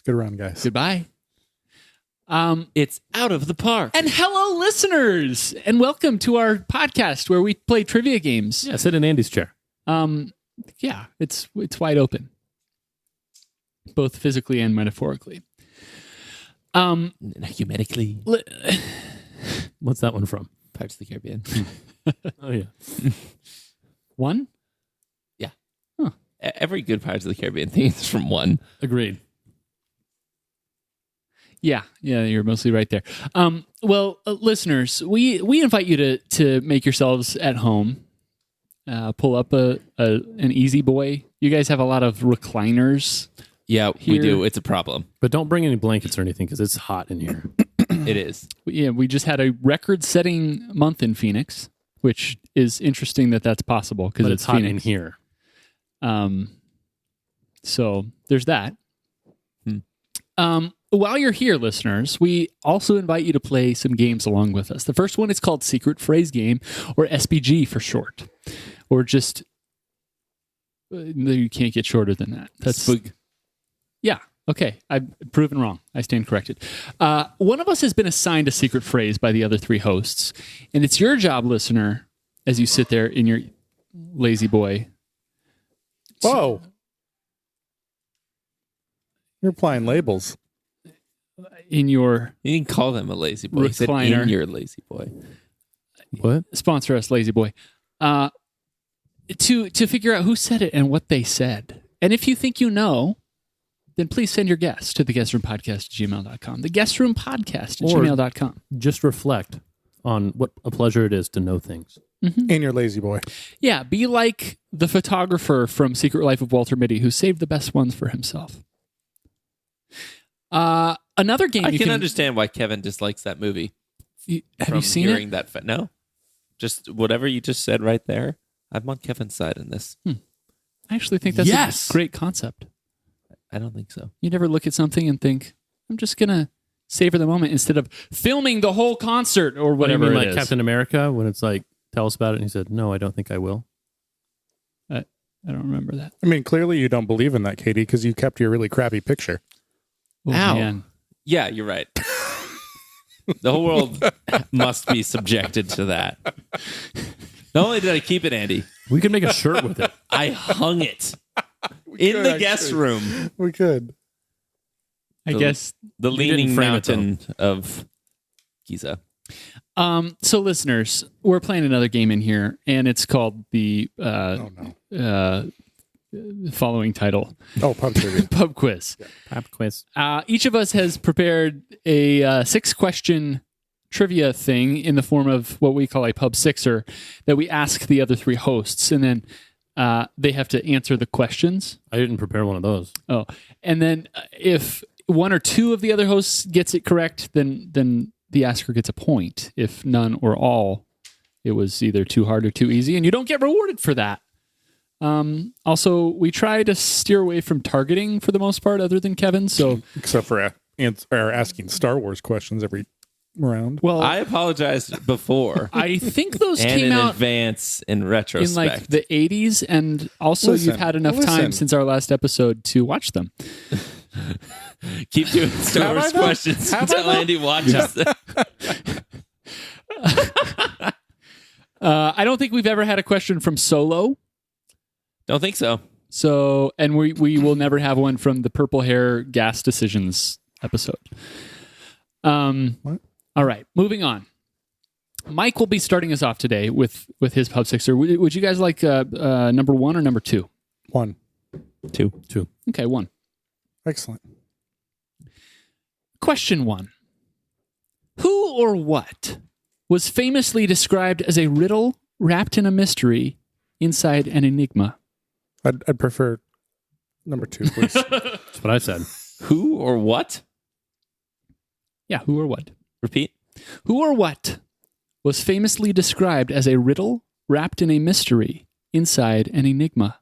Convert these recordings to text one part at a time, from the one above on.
Good run, guys. Goodbye. It's out of the park. And hello, listeners, and welcome to our podcast where we play trivia games. Yeah, sit in Andy's chair. Yeah, it's wide open, both physically and metaphorically. Humanically. What's that one from? Pirates of the Caribbean. Oh, yeah. One? Yeah. Huh. Every good Pirates of the Caribbean thing is from one. Agreed. Yeah, you're mostly right there. Listeners, we invite you to make yourselves at home. Pull up an Easy Boy. You guys have a lot of recliners. Yeah, here. we do. It's a problem. But don't bring any blankets or anything because it's hot in here. It is. Yeah, we just had a record-setting month in Phoenix, which is interesting that's possible because it's hot Phoenix. in here. So there's that. While you're here, listeners, we also invite you to play some games along with us. The first one is called Secret Phrase Game, or SPG for short, or just you can't get shorter than that. That's Spook. Yeah. Okay. I've proven wrong. I stand corrected. One of us has been assigned a secret phrase by the other three hosts, and it's your job, listener, as you sit there in your lazy boy. Whoa. You're applying labels. In your You didn't call them a lazy boy. You said Recliner. in your lazy boy. What? sponsor us, lazy boy, to figure out who said it and what they said. And if you think you know, then please send your guess to theguestroompodcast@gmail.com. Theguestroompodcast@gmail.com. Just reflect on what a pleasure it is to know things. In your lazy boy. Yeah, be like the photographer from Secret Life of Walter Mitty who saved the best ones for himself. Another game I you can understand why Kevin dislikes that movie. Have you seen hearing it? that? No. Just whatever you just said right there. I'm on Kevin's side in this. I actually think that's Yes! a great concept. I don't think so. You never look at something and think, I'm just going to savor the moment instead of filming the whole concert or What do you whatever mean, it like is. Captain America, when it's like, tell us about it, and he said, no, I don't think I will. I don't remember that. I mean, clearly you don't believe in that, Katie, because you kept your really crappy picture. Oh, Ow. man. Yeah, you're right. The whole world must be subjected to that. Not only did I keep it, Andy, We could make a shirt with it. I hung it in the guest room. We could. I guess. The didn't leaning frame it, mountain of Giza. So, listeners, we're playing another game in here, and it's called the Oh, no. following title, Oh, pub trivia. Pub Quiz. Pop quiz. Each of us has prepared a 6-question trivia thing in the form of what we call a pub sixer that we ask the other three hosts, and then they have to answer the questions. I didn't prepare one of those. Oh, and then if one or two of the other hosts gets it correct, then the asker gets a point. If none or all, it was either too hard or too easy, and you don't get rewarded for that. Also, we try to steer away from targeting for the most part, other than Kevin. So, Except for asking Star Wars questions every round. well, I apologized before I think those and came in out advance in in retrospect. like the 80s, and also Listen, you've had enough time since our last episode to watch them. Keep doing Star Have I Wars though? questions Have I until though? Andy watches them. I don't think we've ever had a question from Solo. Don't think so. So, and we will never have one from the Purple Hair Gas Decisions episode. What? All right, moving on. Mike will be starting us off today with his pub sixer. Would you guys like number 1 or number 2? 1. Two. Okay, 1. Excellent. Question 1. Who or what was famously described as a riddle wrapped in a mystery inside an enigma? I'd prefer number 2, please. That's what I said. Who or what? Yeah, who or what? Repeat. Who or what was famously described as a riddle wrapped in a mystery inside an enigma?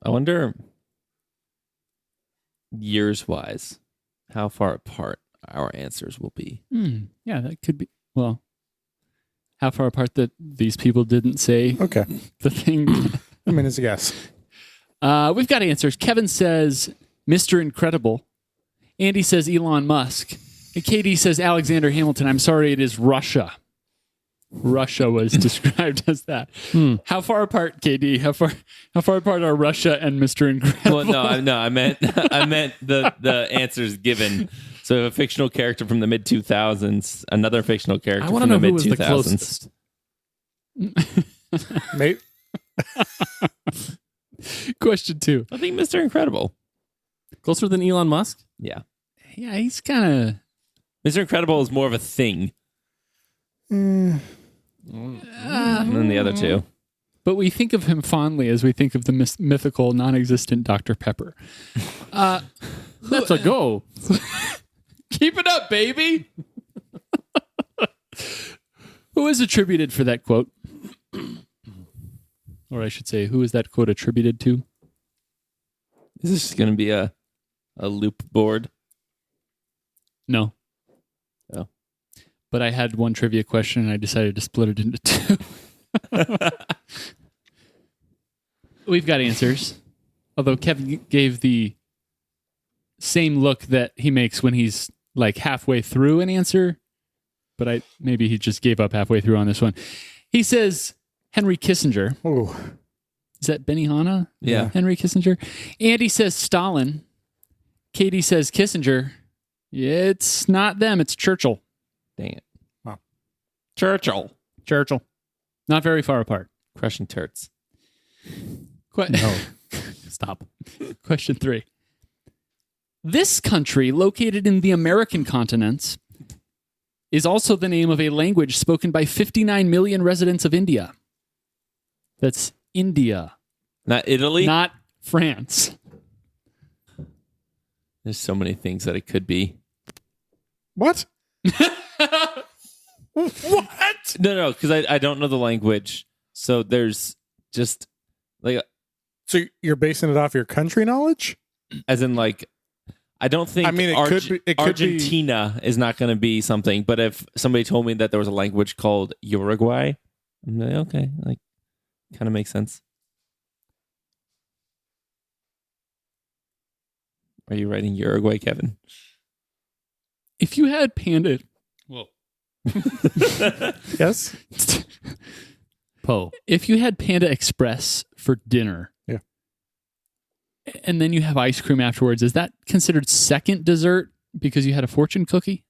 I wonder, years-wise, how far apart our answers will be. Yeah, that could be. Well, how far apart that these people didn't say Okay. the thing. I mean, it's a guess. We've got answers. Kevin says Mr. Incredible. Andy says Elon Musk. And KD says Alexander Hamilton. I'm sorry, it is Russia. Russia was described as that. How far apart, KD? How far apart are Russia and Mr. Incredible? Well, no, I meant the answers given. So a fictional character from the mid 2000s, another fictional character I want from to the know mid who was the 2000s. closest. Mate, Question 2. I think Mr. Incredible. Closer than Elon Musk? Yeah, Yeah, he's kind of... Mr. Incredible is more of a thing than the other two. But we think of him fondly as we think of the mythical, non-existent Dr. Pepper. That's a go. Keep it up, baby! Who is attributed for that quote? Or I should say, who is that quote attributed to? Is this going to be a loop board? No. Oh. But I had one trivia question and I decided to split it into two. We've got answers. Although Kevin gave the same look that he makes when he's like halfway through an answer. But maybe he just gave up halfway through on this one. He says Henry Kissinger. oh, Is that Benihana? Yeah. Henry Kissinger. Andy says Stalin. Katie says Kissinger. It's not them. It's Churchill. Dang it. Wow. Churchill. Not very far apart. Crushing turds. No. Stop. Question 3. This country, located in the American continents, is also the name of a language spoken by 59 million residents of India. That's India, Not Italy? not France. There's so many things that it could be. what? What? No, because I don't know the language. So there's just like, So you're basing it off your country knowledge? as in like, I don't think I mean, it could be- Argentina is not going to be something. But if somebody told me that there was a language called Uruguay, I'm like, okay, like, kind of makes sense. Are you writing Uruguay, Kevin? If you had Panda... Yes. Poe. If you had Panda Express for dinner... Yeah. And then you have ice cream afterwards, is that considered second dessert because you had a fortune cookie?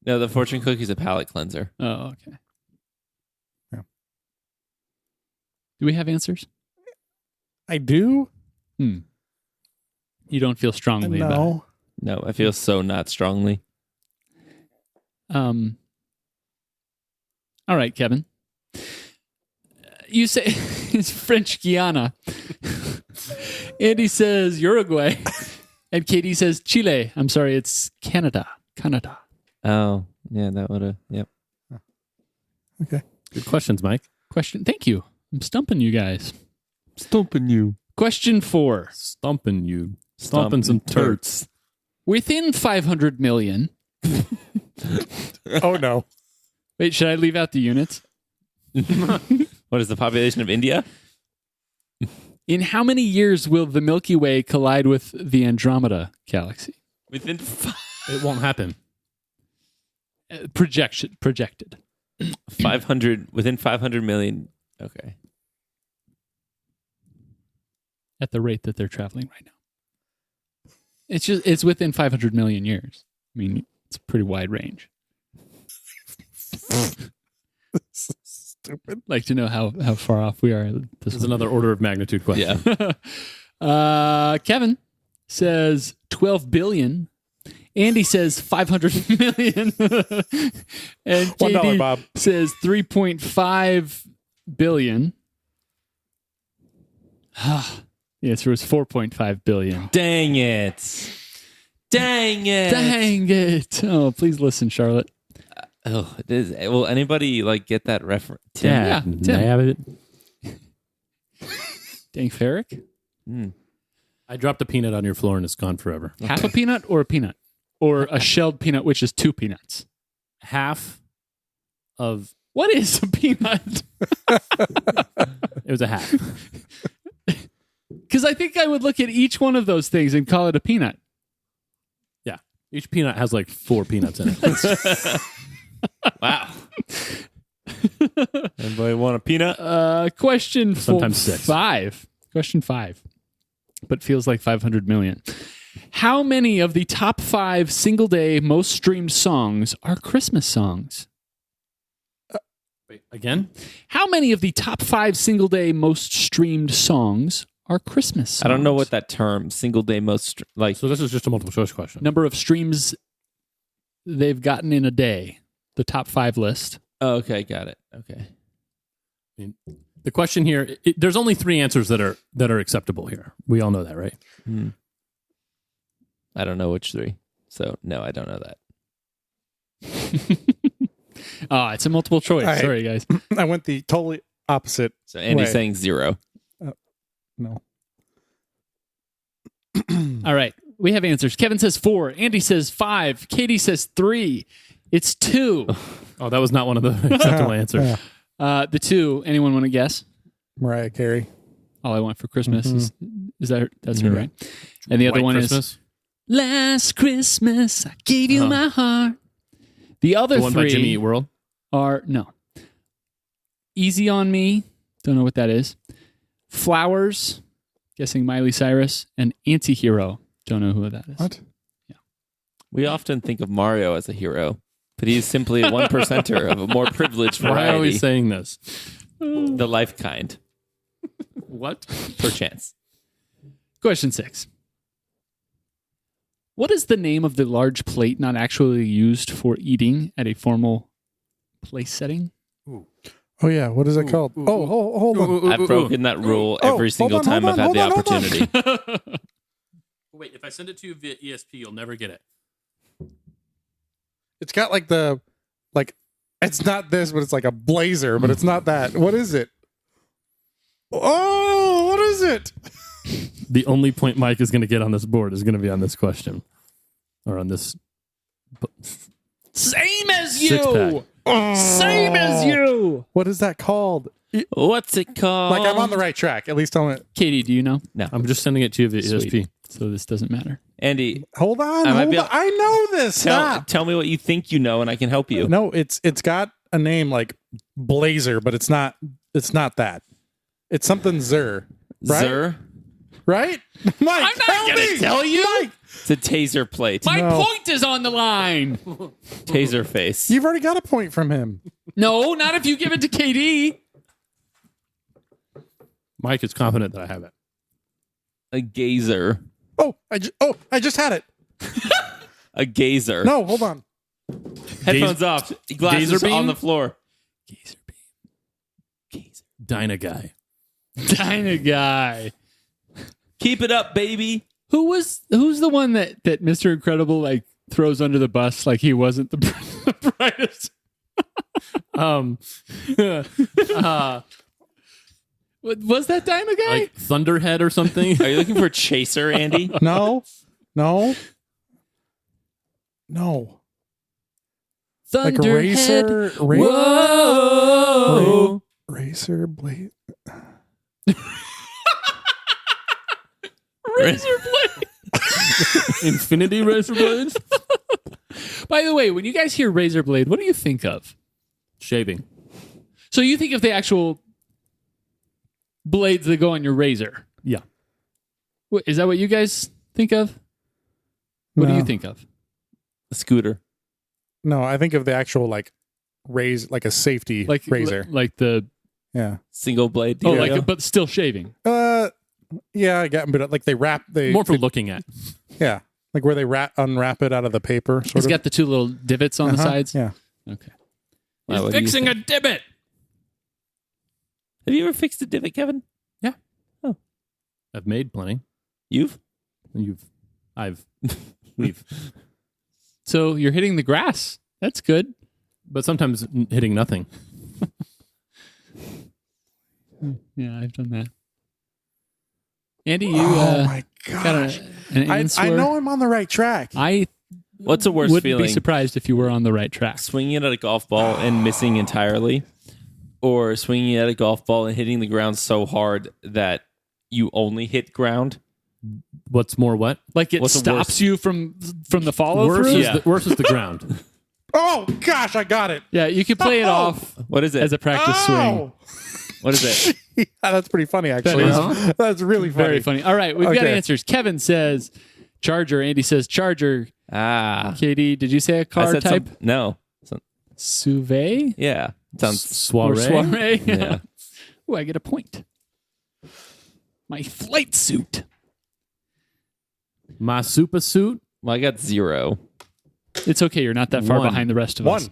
No, the fortune cookie is a palate cleanser. Oh, okay. Yeah. Do we have answers? I do? You don't feel strongly about it. No. No, I feel so not strongly. All right, Kevin. You say it's French Guiana. Andy says Uruguay. And Katie says Chile. I'm sorry, it's Canada. Canada. Oh, yeah, that would have. Yep. Okay. Good questions, Mike. Question. Thank you. I'm stumping you guys. Stumping you. Question 4. Stomping you. Stomping some turds. Within 500 million. Oh, no. Wait, should I leave out the units? What is the population of India? In how many years will the Milky Way collide with the Andromeda galaxy? Within It won't happen. Projected. 500, within 500 million. Okay. At the rate that they're traveling right now. It's within 500 million years. I mean, it's a pretty wide range. Stupid. Like to know how far off we are. This is another order of magnitude question. Yeah. Kevin says 12 billion. Andy says 500 million. And $1, KD Bob. says 3.5 billion. The answer was 4.5 billion. Dang it. Dang it. Dang it. Oh, please listen, Charlotte. Oh, it is. Will anybody like get that reference? Yeah, Tim. Tim. Have it. Dang Ferric. I dropped a peanut on your floor and it's gone forever. Half a peanut or a peanut? Or a shelled peanut, which is 2 peanuts? Half of What is a peanut? it was a half. Because I think I would look at each one of those things and call it a peanut. Yeah. Each peanut has like 4 peanuts in it. Wow. Anybody want a peanut? Question Sometimes 6. 5. Question 5. But feels like 500 million. How many of the top 5 single day most streamed songs are Christmas songs? Wait, again? How many of the top 5 single day most streamed songs are Christmas songs? I don't know what that term, single day most, like, So this is just a multiple choice question. Number of streams they've gotten in a day. The top 5 list. oh, okay, got it. Okay. I mean, the question here, there's only 3 answers that are acceptable here. We all know that, right? I don't know which 3. So, no, I don't know that. It's a multiple choice. All right. Sorry, guys. I went the totally opposite. So, Andy's Wait. saying 0. No. All right. We have answers. Kevin says 4. Andy says 5. Katie says 3. It's 2. Oh, that was not one of the acceptable answers. Yeah. The 2. Anyone want to guess? Mariah Carey. All I Want for Christmas is that her? That's her, Yeah. right? And the other White one Christmas? is Last Christmas I gave you my heart. The other The one by 3 Jimmy Eat World? are no. Easy on Me. Don't know what that is. Flowers. Guessing Miley Cyrus. And Antihero. Don't know who that is. What? We often think of Mario as a hero, but he's simply a 1%er of a more privileged Why are we variety. saying this? The life kind, What? perchance. Question 6. What is the name of the large plate not actually used for eating at a formal place setting? Oh, yeah. What is it called? Hold on. I've broken that rule Oh, every single hold on, time I've had hold the on, hold on. opportunity. Wait, if I send it to you via ESP, you'll never get it. It's got like it's not this, but it's like a blazer, but it's not that. What is it? Oh, what is it? The only point Mike is going to get on this board is going to be on this question. Or on this Same as six-pack. Same as you. What is that called? What's it called? Like I'm on the right track. At least tell me. Katie, do you know? I'm just sending it to you via Sweet. ESP. So this doesn't matter. Andy, Hold on. I might Hold be on. able- I know this. Stop. tell me what you think you know, and I can help you. No, it's got a name like Blazer, but it's not that. It's something Zer. Right? Zer? Right? Mike, I'm not help gonna me. tell you. Mike, It's a taser plate. My No. point is on the line. Taser face. you've already got a point from him. No, not if you give it to KD. Mike is confident that I have it. A gazer. I just had it. A gazer. No, hold on. Headphones off. Glasses gazer beam? on the floor. Gazer Gazer. Dyna Guy. Dyna guy. Keep it up, baby. Who's the one that Mr. Incredible like throws under the bus like he wasn't the brightest? Was that Dyna guy? Like Thunderhead or something? Are you looking for a chaser, Andy? No. Like a Thunderhead. Whoa. Whoa. Racer blade. Razor blade. Infinity Razor Blades? By the way, when you guys hear razor blade, what do you think of? Shaving. So you think of the actual blades that go on your razor? Yeah. Is that what you guys think of? What do No. you think of? A scooter. No, I think of the actual like like a safety Like razor. like the Yeah. Single blade. oh, deal. like but still shaving. Yeah, I get, but like they More for looking at. yeah, like where they unwrap it out of the paper. Sort It's of. got the 2 little divots on the Uh-huh, sides. Yeah. Okay. Wow, what do you Fixing think? a divot. Have you ever fixed a divot, Kevin? I've made plenty. You've? We've. So you're hitting the grass. That's good. But sometimes hitting nothing. Yeah, I've done that. Andy, you Oh my got gosh! an I answer? know I'm on the right track. I What's the worst wouldn't feeling? be surprised if you were on the right track. Swinging it at a golf ball and missing entirely, or swinging at a golf ball and hitting the ground so hard that you only hit ground. What's more what? Like it What's the stops worst? you from the follow Worse through. is, worse is the ground. Oh gosh, I got it. Yeah, you can play it off What is it? as a practice swing. Oh. What is it? Yeah, that's pretty funny, actually. is. That's really funny. Very funny. All right, we've got Okay. answers. Kevin says Charger. Andy says Charger. KD, did you say a I car said type? no. Suve? Yeah. Sounds. Soiree. Or soiree? Yeah. Ooh, I get a point. My flight suit. My super suit. Well, I got 0. It's okay. You're not that far 1. behind the rest of us.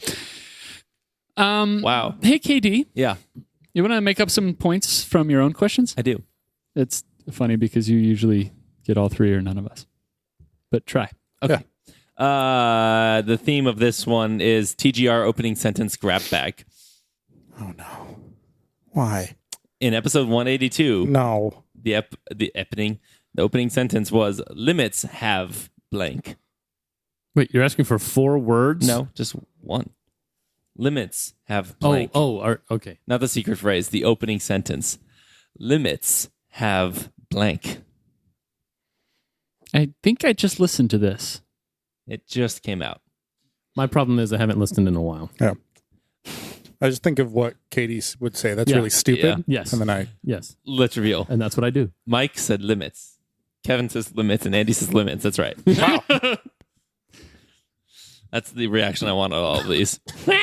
1. Wow. Hey, KD, Yeah, you want to make up some points from your own questions? I do. It's funny because you usually get all 3 or none of us. But try. Okay. The theme of this one is TGR opening sentence grab bag. Oh no. Why? In episode 182, No. the opening sentence was limits have blank. Wait, you're asking for 4 words? No, just one. Limits have blank. Okay. Not the secret phrase, the opening sentence. Limits have blank. I think I just listened to this. It just came out. My problem is I haven't listened in a while. Yeah. I just think of what Katie would say. That's Yeah. really stupid. Yeah. Yes. And then Yes. Let's reveal. And that's what I do. Mike said limits. Kevin says limits, and Andy says limits. That's right. wow. That's the reaction I want on all of these. All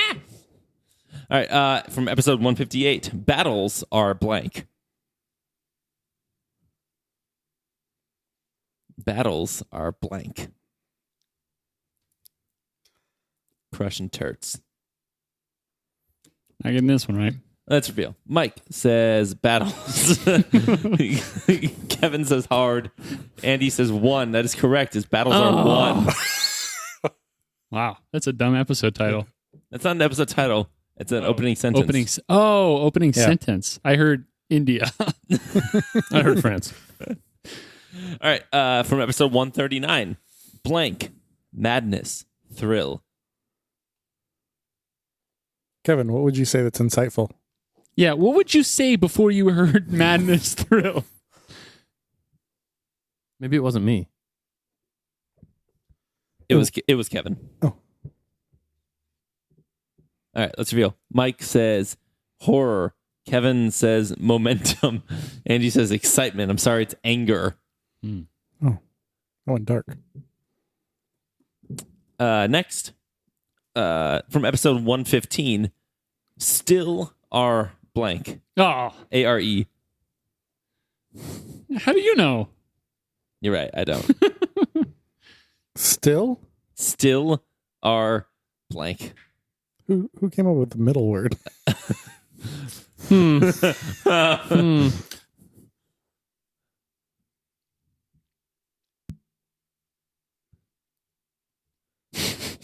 right. From episode 158, battles are blank. Battles are blank. Crushing turds. Not getting this one right. Let's reveal. Mike says battles. Kevin says hard. Andy says 1. That is correct. His battles are 1. Wow, that's a dumb episode title. That's not an episode title. It's an opening sentence. Opening Yeah. sentence. I heard India. I heard France. All right. From episode 139, blank, madness, thrill. Kevin, what would you say that's insightful? Yeah, what would you say before you heard Madness Thrill? Maybe it wasn't me. It was Kevin. Oh. All right, let's reveal. Mike says horror. Kevin says momentum. Andy says excitement. I'm sorry, it's anger. I went dark. Next, from episode 115, still are blank. Oh, A-R-E. how do you know? You're right, I don't. Still? Still are blank. Who came up with the middle word?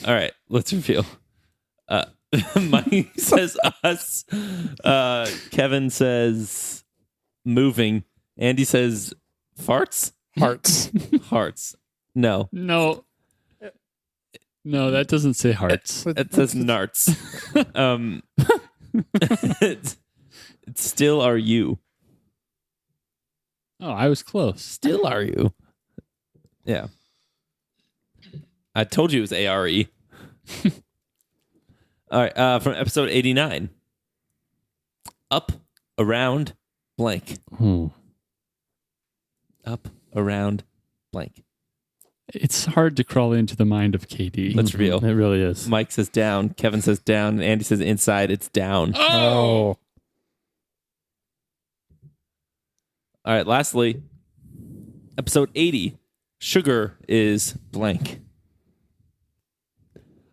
All right, let's reveal. Mike says us. Kevin says moving. Andy says farts? Hearts. Hearts. No. No. No, that doesn't say hearts. It says narts. It's still are you. Oh, I was close. Still are you. Yeah. I told you it was A-R-E. All right, from episode 89. Up, around, blank. Up, around, blank. It's hard to crawl into the mind of KD. Let's reveal. It really is. Mike says down, Kevin says down, and Andy says inside. It's down. Oh. All right, lastly, episode 80. Sugar is blank.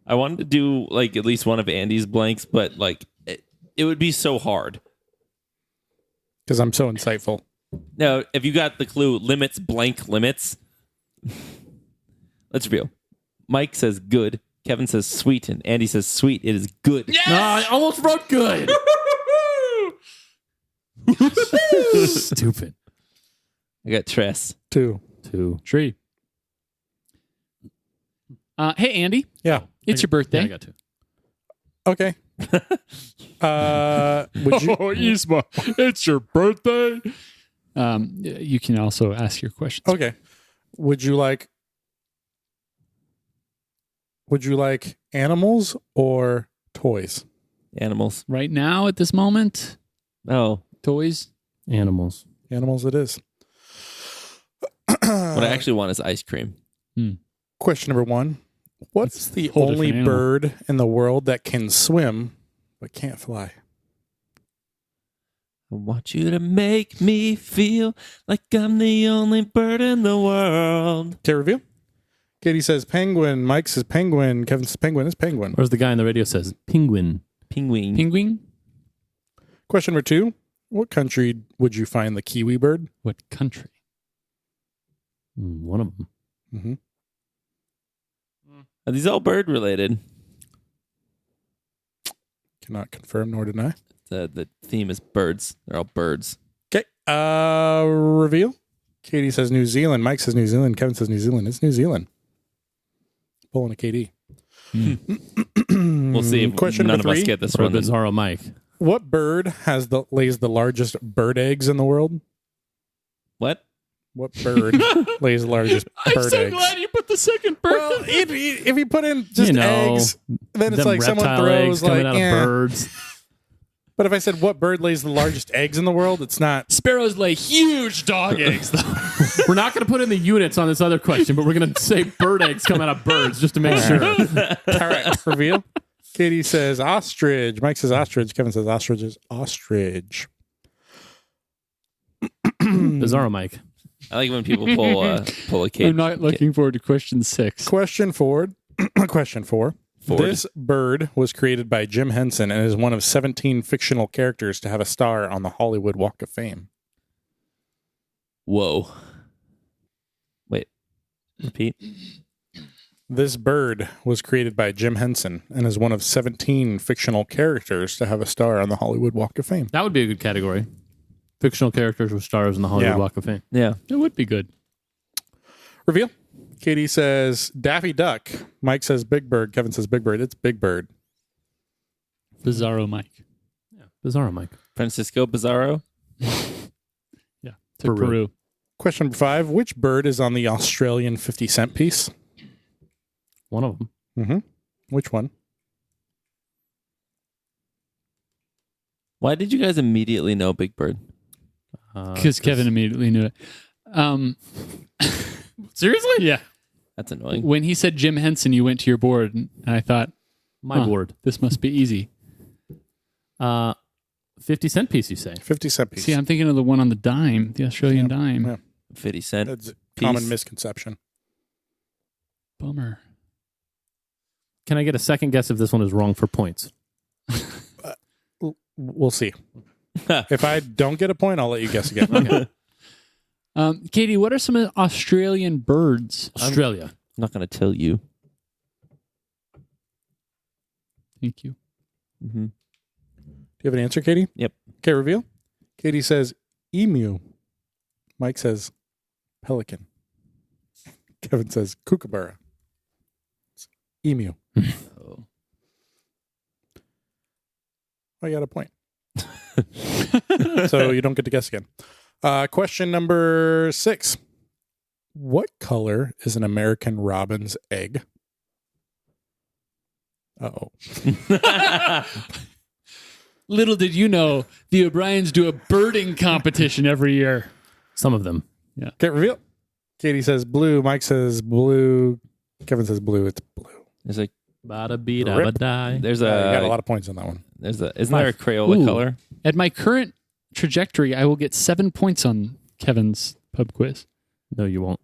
I wanted to do like at least one of Andy's blanks, but like it would be so hard. Because I'm so insightful. Now, if you got the clue, limits blank limits. Let's reveal. Mike says good. Kevin says sweet, and Andy says sweet. It is good. Yes! No, I almost wrote good. Stupid. I got Tress. 2. Tree. Hey, Andy. Yeah. It's your birthday. Yeah, I got 2. Okay. Would you? Isma, it's your birthday. You can also ask your questions. Okay. Would you like animals or toys? Animals. Right now, at this moment, Oh, toys. Animals. Animals it is. what I actually want is ice cream. Question number 1. What's the whole only different animal. bird in the world that can swim but can't fly? I want you to make me feel like I'm the only bird in the world. Okay, review. Katie says penguin. Mike says penguin. Kevin says penguin. It's penguin. Whereas the guy on the radio says penguin. Penguin. Penguin? Question number 2. What country would you find the kiwi bird? What country? One of them. Mm-hmm. Are these all bird related? Cannot confirm nor deny. The theme is birds. They're all birds. Okay. Reveal. Katie says New Zealand. Mike says New Zealand. Kevin says New Zealand. It's New Zealand. Pulling a KD. We'll see if Question none number of us 3. get this Or one. Bizarro Mike. What bird lays the largest bird eggs in the world? What? What bird lays the largest bird eggs? you put the second bird. Well, if you put in just eggs, then it's Them like someone reptile throws eggs coming like, out of birds. But if I said what bird lays the largest eggs in the world, it's not. Sparrows lay huge dog eggs, though. We're not going to put in the units on this other question, but we're going to say bird eggs come out of birds just to make sure. All right, reveal. Katie says ostrich. Mike says ostrich. Kevin says ostrich is ostrich. Bizarro Mike. I like when people pull a kid. I'm not looking forward to question 6. Question 4. Question 4. This bird was created by Jim Henson and is one of 17 fictional characters to have a star on the Hollywood Walk of Fame. Whoa. Wait. Repeat. This bird was created by Jim Henson and is one of 17 fictional characters to have a star on the Hollywood Walk of Fame. That would be a good category. Fictional characters with stars in the Hollywood Yeah. Walk of Fame. Yeah. It would be good. Reveal. Katie says Daffy Duck. Mike says Big Bird. Kevin says Big Bird. It's Big Bird. Bizarro Mike. Bizarro Mike. Francisco Bizarro. Yeah. To Peru. Peru. Question number 5. Which bird is on the Australian 50-cent piece? One of them. Mm-hmm. Which one? Why did you guys immediately know Big Bird? Because Kevin immediately knew it. Seriously? Yeah. That's annoying. When he said Jim Henson, you went to your board, and I thought, My board. this must be easy. 50-cent piece, you say? 50-cent piece. See, I'm thinking of the one on the dime, the Australian dime. Yeah. 50 cent. That's a piece. common misconception. Bummer. Can I get a second guess if this one is wrong for points? We'll see. If I don't get a point, I'll let you guess again. Okay. Katie, what are some Australian birds? Australia. I'm not going to tell you. Thank you. Mm-hmm. Do you have an answer, Katie? Yep. Okay, reveal. Katie says emu. Mike says pelican. Kevin says kookaburra. It's emu. Oh. I got a point. So you don't get to guess again. Question number 6. What color is an American robin's egg? Uh-oh. Little did you know, the O'Briens do a birding competition every year. Some of them. Okay, reveal. Katie says blue. Mike says blue. Kevin says blue. It's blue. There's a Bada beat, Rip. die. there's You got a a lot of points on that one. isn't there a Crayola Ooh. color? At my current trajectory, I will get 7 points on Kevin's pub quiz. No, you won't.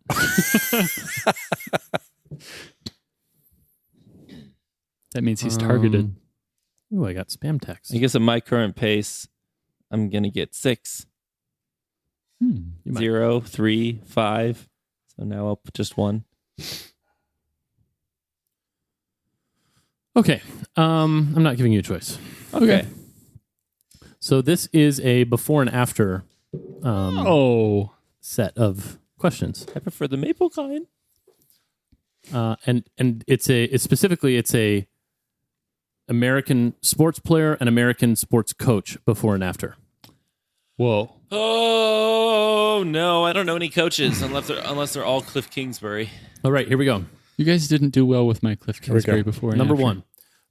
That means he's targeted. Ooh, I got spam text. I guess at my current pace, I'm gonna get 6, You might- 0, 3, 5. So now up just 1. Okay. I'm not giving you a choice. Okay. So this is a before and after Oh. set of questions. I prefer the maple kind. And it's specifically a American sports player and American sports coach before and after. Whoa. Oh no, I don't know any coaches unless they're all Cliff Kingsbury. All right, here we go. You guys didn't do well with my Cliff Kingsbury before. Number 1.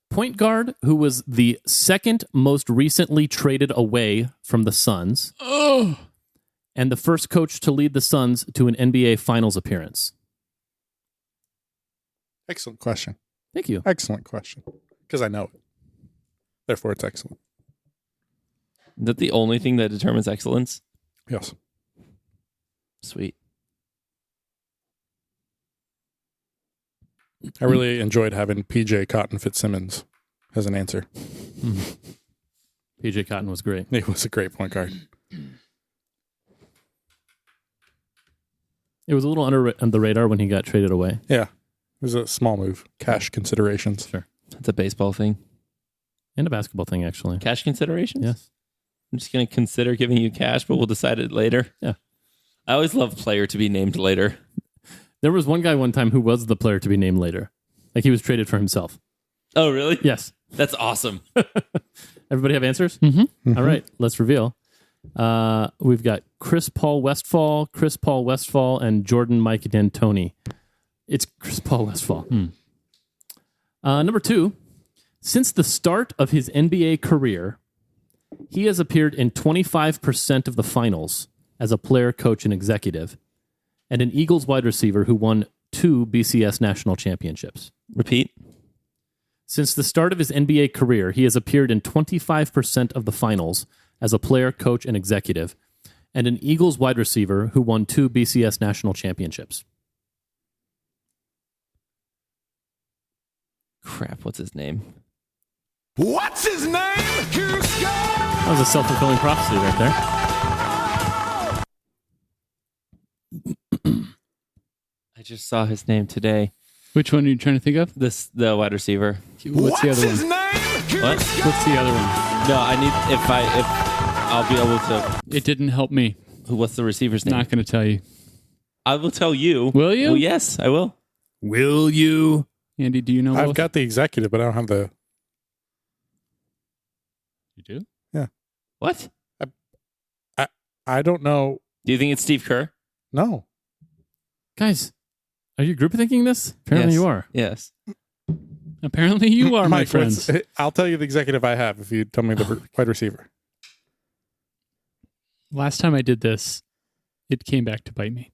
Point guard who was the second most recently traded away from the Suns. Oh. And the first coach to lead the Suns to an NBA Finals appearance. Excellent question. Thank you. Excellent question. Because I know it. Therefore, it's excellent. Is that the only thing that determines excellence? Yes. Sweet. I really enjoyed having PJ Cotton Fitzsimmons as an answer. PJ Cotton was great. He was a great point guard. It was a little under the radar when he got traded away. Yeah. It was a small move. Cash considerations. Sure. That's a baseball thing. And a basketball thing, actually. Cash considerations? Yes. I'm just going to consider giving you cash, but we'll decide it later. Yeah. I always love player to be named later. There was one guy one time who was the player to be named later. Like he was traded for himself. Oh, really? Yes. That's awesome. Everybody have answers? Mm-hmm. All right, let's reveal. We've got Chris Paul Westfall, and Jordan Mike D'Antoni. It's Chris Paul Westfall. Number 2, since the start of his NBA career, he has appeared in 25% of the finals as a player, coach, and executive, and an Eagles wide receiver who won 2 BCS national championships. Repeat. Since the start of his NBA career, he has appeared in 25% of the finals as a player, coach, and executive, and an Eagles wide receiver who won 2 BCS national championships. Crap, what's his name? What's his name? That was a self-fulfilling prophecy right there. I just saw his name today. Which one are you trying to think of? The wide receiver. What's the other his one? name? What? What's the other one? No, I need if I'll be able to. It didn't help me. What's the receiver's name? Not going to tell you. I will tell you. Will you? Well, yes, I will. Will you? Andy, do you know? I've both? got the executive, but I don't have the... You do? What? I don't know. Do you think it's Steve Kerr? No. Guys, are you group thinking this? Apparently Yes. you are. Yes. Apparently you are, my Mike, what's- friends. I'll tell you the executive I have if you tell me the wide receiver. Last time I did this, it came back to bite me.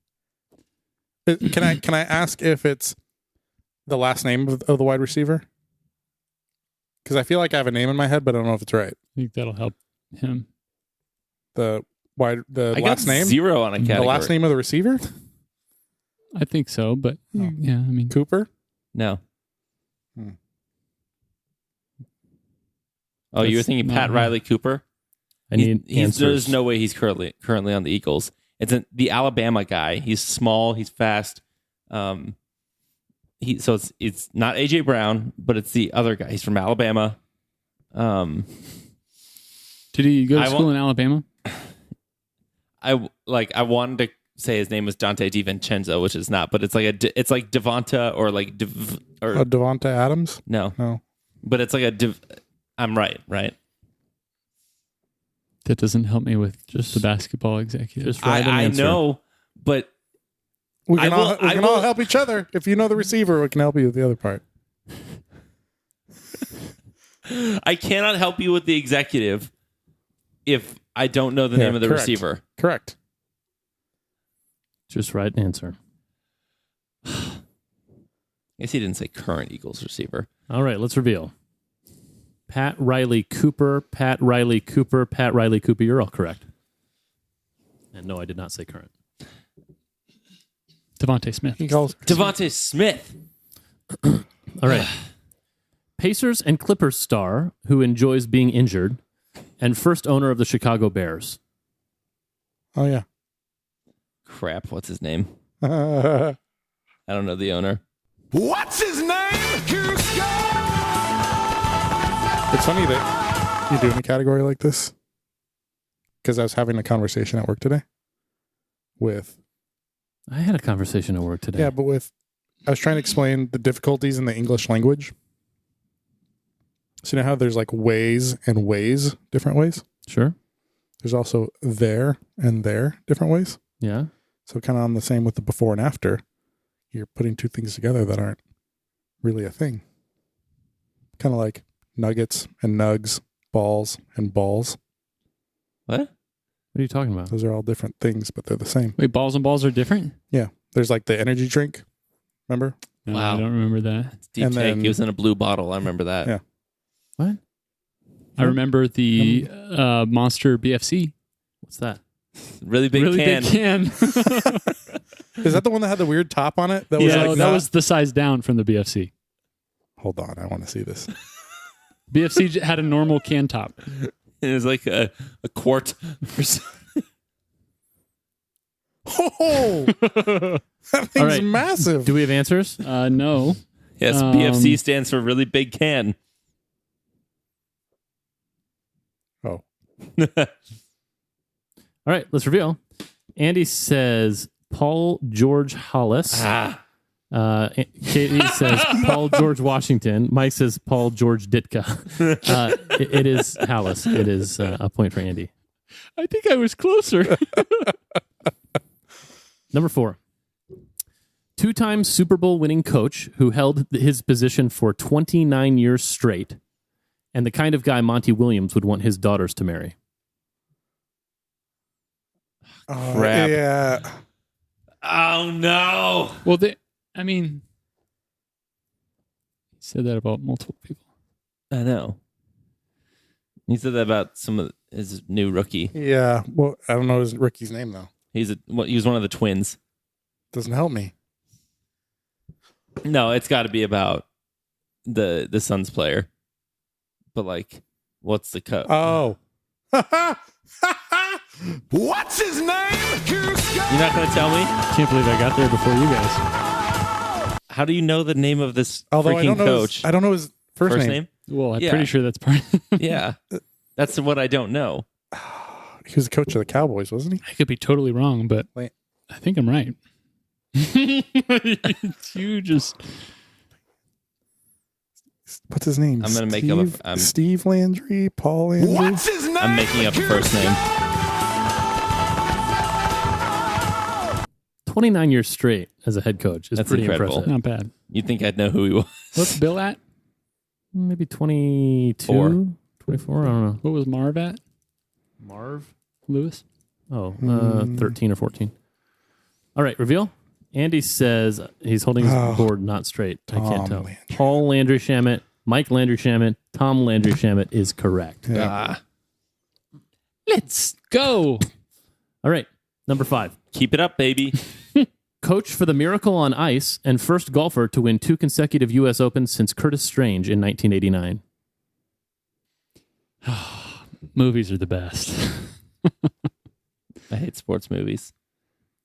Can I ask if it's the last name of the wide receiver? Because I feel like I have a name in my head, but I don't know if it's right. I think that'll help him. The I last got name? 0 on a category. The last name of the receiver? I think so, but yeah, I mean, Cooper? No. Hmm. Oh, you were That's thinking not Pat him. Riley Cooper? I need answers. There's no way he's currently on the Eagles. It's the Alabama guy. He's small. He's fast. So it's not AJ Brown, but it's the other guy. He's from Alabama. did he go to school in Alabama? I wanted to say his name was Dante DiVincenzo, which is not, but it's like it's like Devonta or like Devonta Adams? no, No. but it's like I'm right. That doesn't help me with just the basketball executive. Just write an I answer. know, but We can, I will- we I can will- all help each other. If you know the receiver, we can help you with the other part. I cannot help you with the executive if I don't know the Yeah, name of the correct. receiver. Correct. Just write an answer. I guess he didn't say current Eagles receiver. All right, let's reveal. Pat Riley Cooper. You're all correct. And no, I did not say current. Devontae Smith. He calls Devontae Smith. All right. Pacers and Clippers star who enjoys being injured and first owner of the Chicago Bears. Oh, yeah. Crap, what's his name? It's I don't know the owner. What's his name? funny that you're doing a category like this because I was having a conversation at work today with... I had a conversation at work today. Yeah, but I was trying to explain the difficulties in the English language. So you know how there's like ways and ways, different ways? Sure. there's also there and there different ways. Yeah. So kind of on the same with the before and after. You're putting two things together that aren't really a thing. Kind of like nuggets and nugs, balls and balls. What? What are you talking about? Those are all different things, but they're the same. Wait, balls and balls are different? Yeah. There's like the energy drink. Remember? No, Wow. I don't remember that. It's deep And take. then- He was in a blue bottle. I remember that. Yeah. What? I remember the Monster BFC. What's that? Really big Really can. big can. Is that the one that had the weird top on it? That was Yeah, like that not- was the size down from the BFC. Hold on, I want to see this. BFC had a normal can top. It was like a quart. Or something. Oh, that thing's All right. massive. Do we have answers? No. Yes, BFC stands for really big can. Oh, All right, let's reveal. Andy says Paul George Hollis. Katie says Paul George Washington. Mike says Paul George Ditka. It is Hollis. It is a point for Andy. I think I was closer. Number 4. 2-time Super Bowl winning coach who held his position for 29 years straight, and the kind of guy Monty Williams would want his daughters to marry. Crap. Yeah. Oh, no. Well, he said that about multiple people. I know. He said that about some of his new rookie. Yeah. Well, I don't know his rookie's name though. He was one of the twins. Doesn't help me. No, it's got to be about the Suns player. But like, what's the code? Oh. What's his name? You're not going to tell me? Can't believe I got there before you guys. How do you know the name of this Although I freaking don't know coach? I don't know his first name. Well, I'm Yeah. pretty sure that's part. Yeah, that's what I don't know. He was the coach of the Cowboys, wasn't he? I could be totally wrong, but Wait. I think I'm right. You just What's his name? I'm gonna make up a- Steve Landry, Paul Landry. What's his name? I'm making up a first name. 29 years straight as a head coach is That's pretty incredible. impressive. not bad. You'd think I'd know who he was. What's Bill at? Maybe 22, Four. 24, I don't know. What was Marv at? Marv? Lewis? Oh, 13 or 14. All right, reveal. Andy says he's holding his board not straight. I can't Tom tell. Landry. Paul Landry Shamit, Mike Landry Shamit, Tom Landry Shamit is correct. Yeah. Let's go. All right, number 5. Keep it up, baby. Coach for the Miracle on Ice and first golfer to win 2 consecutive U.S. Opens since Curtis Strange in 1989. Movies are the best. I hate sports movies.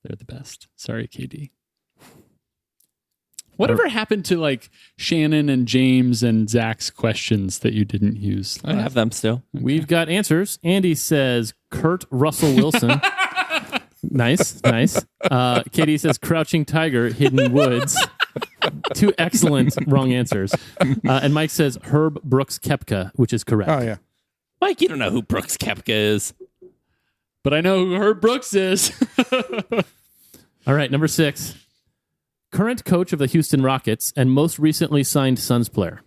They're the best. Sorry, KD. Whatever happened to like Shannon and James and Zach's questions that you didn't use? I have them still. We've got answers. Andy says Kurt Russell Wilson. Nice. Katie says Crouching Tiger, Hidden Woods. 2 excellent wrong answers. And Mike says Herb Brooks Koepka, which is correct. Oh yeah. Mike, you don't know who Brooks Koepka is. But I know who Herb Brooks is. All right, number 6. Current coach of the Houston Rockets and most recently signed Suns player.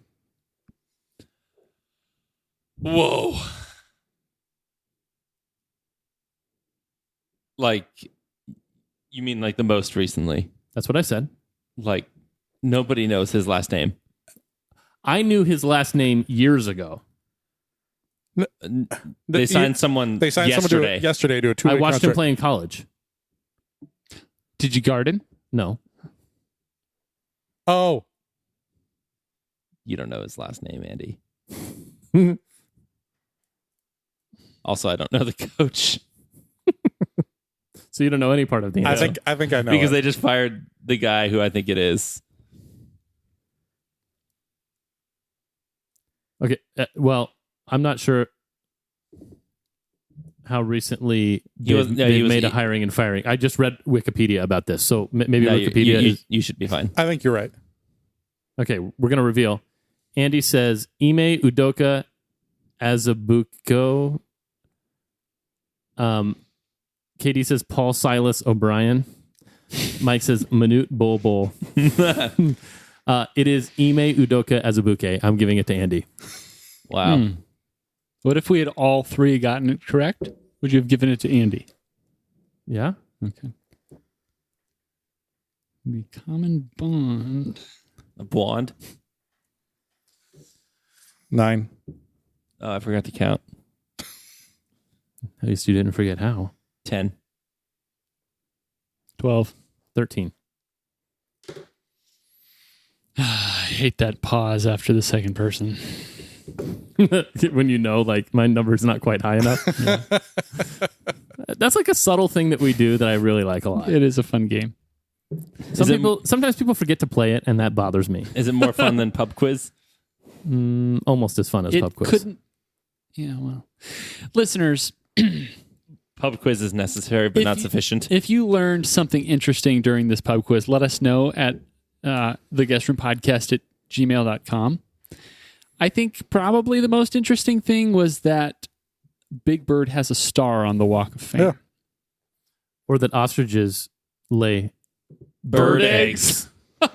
Whoa. Like, you mean like the most recently? That's what I said. Like, nobody knows his last name. I knew his last name years ago. They signed someone They signed yesterday. someone yesterday to a 2-week I watched him contract. play in college. Did you guard him? No. Oh, You don't know his last name, Andy. Also, I don't know the coach So you don't know any part of the I answer. think I know because it. they just fired the guy who I think it is. Okay. Well, I'm not sure how recently they've made a hiring and firing. I just read Wikipedia about this, so maybe No, Wikipedia is... you should be fine. I think you're right. Okay, we're going to reveal. Andy says Ime Udoka Azubuike Katie says Paul Silas O'Brien. Mike says Manute Bol Bol. It is Ime Udoka Azubuike. I'm giving it to Andy. Wow. What if we had all three gotten it correct? Would you have given it to Andy? Yeah? Okay. The common bond. A blonde. 9. Oh, I forgot to count. At least you didn't forget how. 10. 12. 13. I hate that pause after the second person. When you know, like, my number's not quite high enough. That's like a subtle thing that we do that I really like a lot. It is a fun game. Sometimes people forget to play it, and that bothers me. Is it more fun than pub quiz? Almost as fun as pub quiz. Couldn't. Yeah, well, listeners, Pub quiz is necessary, but not sufficient. if you learned something interesting during this pub quiz, let us know at theguestroom@gmail.com. I think probably the most interesting thing was that Big Bird has a star on the Walk of Fame. Yeah. Or that ostriches lay Bird eggs. But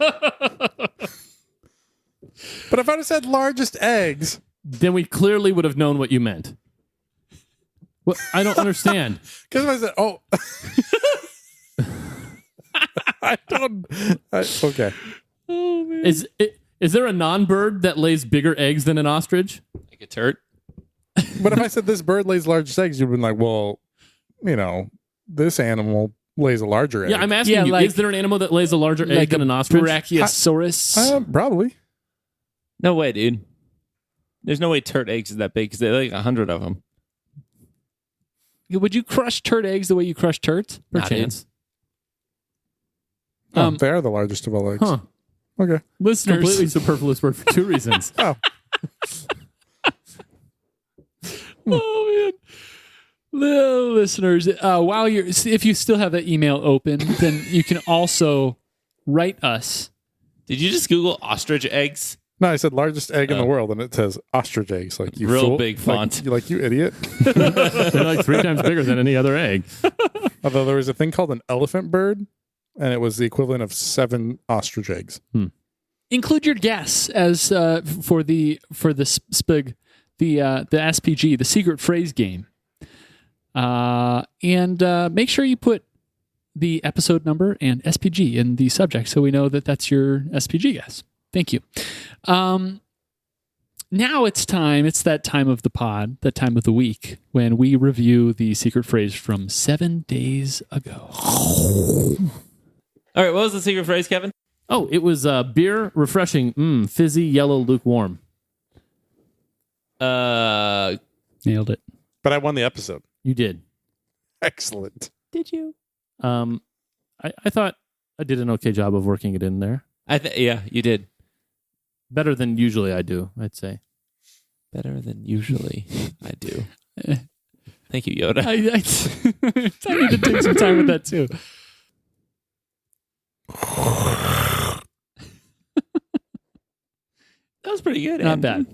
if I'd have said largest eggs, Then we clearly would have known what you meant. What? I don't understand. because if I said, oh, okay. Oh, man. Is there a non-bird that lays bigger eggs than an ostrich? Like a turd? But if I said this bird lays largest eggs, you'd been like, well, this animal lays a larger egg. Yeah, I'm asking you, is there an animal that lays a larger egg than an ostrich? Brachiosaurus. Probably. No way, dude. There's no way turd eggs is that big because they like 100 of them. Would you crush turd eggs the way you crush turds? Perchance. They are the largest of all eggs. Huh. Okay. Listeners, Completely superfluous word for two reasons. Oh, oh man. Listeners, if you still have that email open, then you can also write us. Did you just Google ostrich eggs? no, I said largest egg in the world, and it says ostrich eggs. Like you Real fool. big font. Like you idiot. They're like 3 times bigger than any other egg. Although there was a thing called an elephant bird, and it was the equivalent of 7 ostrich eggs. Include your guess as for the SPG, the SPG, the secret phrase game, and make sure you put the episode number and SPG in the subject so we know that that's your SPG guess. Thank you. Now it's time. It's that time of the pod, that time of the week when we review the secret phrase from 7 days ago. All right, what was the secret phrase, Kevin? Oh, it was beer, refreshing, fizzy, yellow, lukewarm. Nailed it. But I won the episode. You did. Excellent. Did you? I thought I did an okay job of working it in there. Yeah, you did. Better than usually I do, I'd say. Better than usually I do. Thank you, Yoda. I need to take some time with that too. That was pretty good. Not Andy. bad.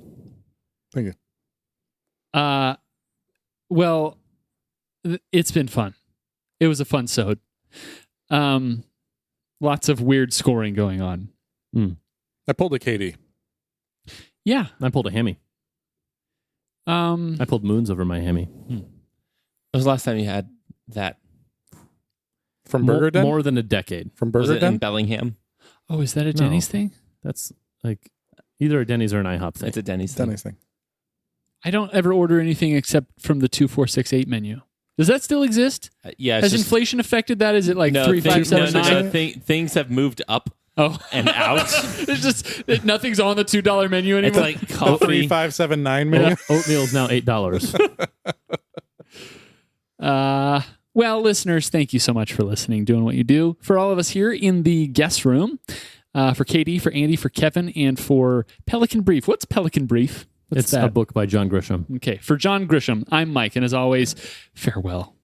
Thank you. Well, it's been fun. It was a fun sode. Lots of weird scoring going on. I pulled a Katie. Yeah. I pulled a Hemi. I pulled moons over my Hemi. When was the last time you had that? From Burger Den? More than a decade. From Was Burger it in Den? Bellingham? Oh, is that a Denny's thing? That's like either a Denny's or an IHOP thing. It's a Denny's thing. Denny's thing. I don't ever order anything except from the 2468 menu. Does that still exist? Yeah. It's Has just, inflation affected that? Is it like no, 3579? things have moved up Oh, and out. it's just nothing's on the $2 menu anymore. It's like The coffee. 3579 menu. Yeah, oatmeal's now $8. Well, listeners, thank you so much for listening, doing what you do. For all of us here in the guest room, for Katie, for Andy, for Kevin, and for Pelican Brief. What's Pelican Brief? What's It's a book by John Grisham. Okay, for John Grisham, I'm Mike, and as always, farewell.